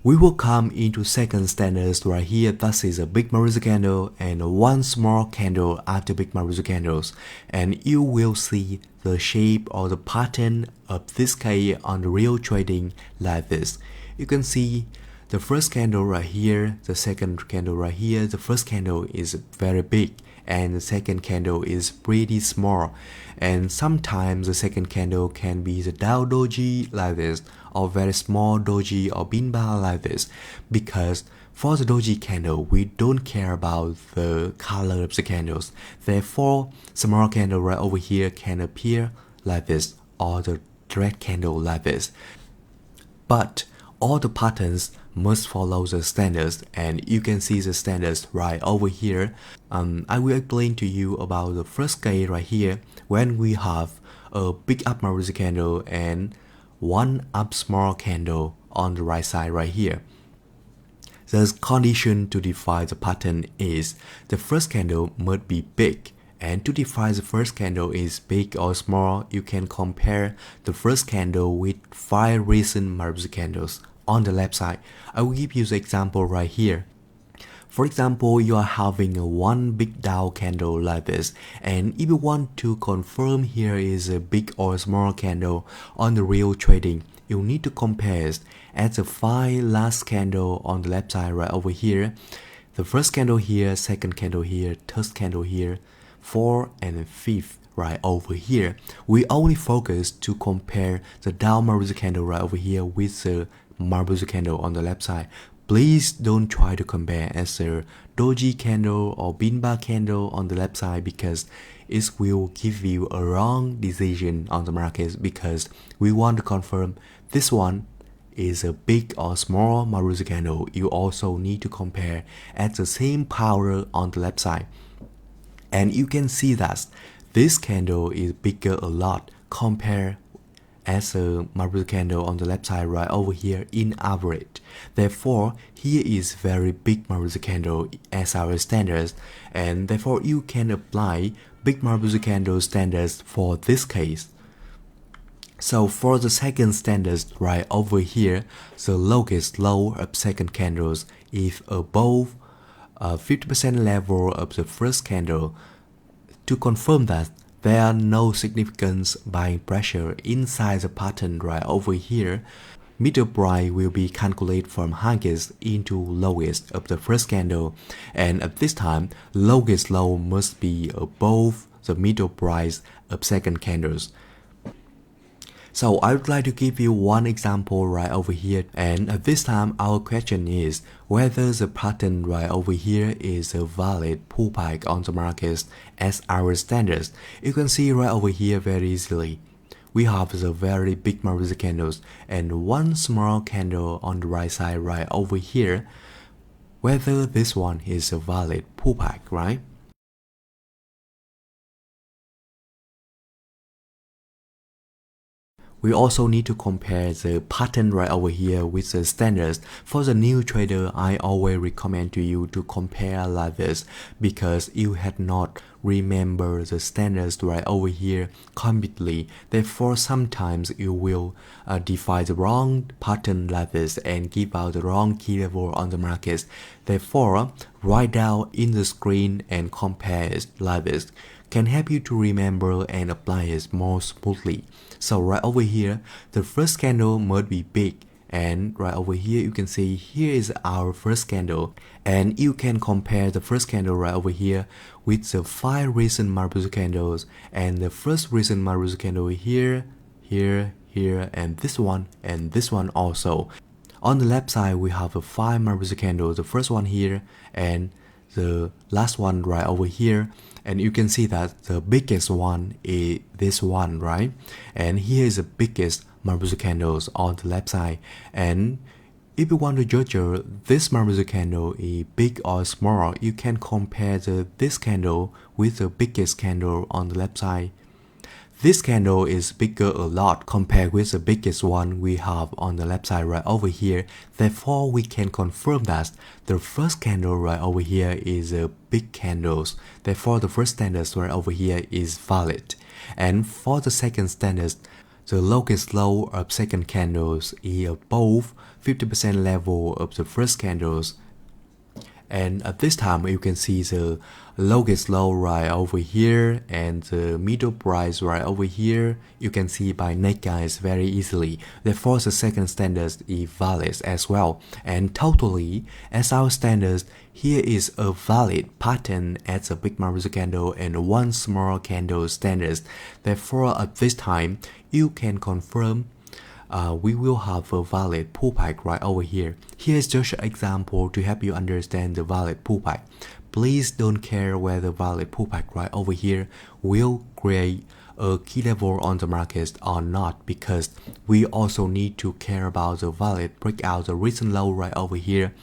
We will come into second standards right here. That is a big maru candle and one small candle after big maru candles, and you will see the shape or the pattern of this K on the real trading like this. You can see the first candle right here, the second candle right here. The first candle is very big and the second candle is pretty small, and sometimes the second candle can be the Dow doji like this, or very small doji or bean bar like this, because for the doji candle we don't care about the color of the candles. Therefore, small candle right over here can appear like this, or the red candle like this. But all the patterns must follow the standards, and you can see the standards right over here. I will explain to you about the first case right here, when we have a big up maru candle and one up small candle on the right side right here. The condition to define the pattern is the first candle must be big, and to define the first candle is big or small, you can compare the first candle with 5 recent maru candles on the left side. I will give you the example right here. For example, you are having a one big Dow candle like this, and if you want to confirm here is a big or small candle on the real trading, you need to compare at the 5 last candle on the left side right over here. The first candle here, second candle here, third candle here, 4 and 5th right over here. We only focus to compare the Dow maru candle right over here with the maru candle on the left side. Please don't try to compare as a doji candle or bean bar candle on the left side, because it will give you a wrong decision on the market, because we want to confirm this one is a big or small maru candle. You also need to compare at the same power on the left side, and you can see that this candle is bigger a lot compared as a maru candle on the left side right over here in average. Therefore, here is very big maru candle as our standards, and therefore you can apply big maru candle standards for this case. So for the second standards right over here, the lowest low of second candles is above 50% level of the first candle. To confirm that there are no significant buying pressure inside the pattern right over here, middle price will be calculated from highest into lowest of the first candle, and at this time, lowest low must be above the middle price of second candles. So I would like to give you one example right over here, and at this time our question is whether the pattern right over here is a valid pullback on the market as our standards. You can see right over here very easily. We have the very big maru candles and one small candle on the right side right over here, whether this one is a valid pullback, right? We also need to compare the pattern right over here with the standards. For the new trader, I always recommend to you to compare like this, because you had not remember the standards right over here completely. Therefore, sometimes you will define the wrong pattern like this and give out the wrong key level on the market. Therefore, write down in the screen and compare it like this can help you to remember and apply it more smoothly. So right over here, the first candle must be big, and right over here you can see here is our first candle, and you can compare the first candle right over here with the 5 recent maru candles, and the first recent maru candle here, here, and this one also. On the left side we have a 5 maru candles, the first one here and the last one right over here, and you can see that the biggest one is this one, right? And here is the biggest maru candles on the left side, and if you want to judge this maru candle is big or small, you can compare this candle with the biggest candle on the left side. This candle is bigger a lot compared with the biggest one we have on the left side right over here. Therefore, we can confirm that the first candle right over here is a big candles. Therefore, the first standard right over here is valid. And for the second standard, the lowest low of second candles is above 50% level of the first candles. And at this time, you can see the lowest low right over here and the middle price right over here. You can see by naked eyes very easily. Therefore, the second standard is valid as well. And totally, as our standard, here is a valid pattern at the big maru candle and one small candle standard. Therefore, at this time, you can confirm we will have a valid pullback right over here. Here's just an example to help you understand the valid pullback. Please don't care whether valid pullback right over here will create a key level on the market or not, because we also need to care about the valid breakout the recent low right over here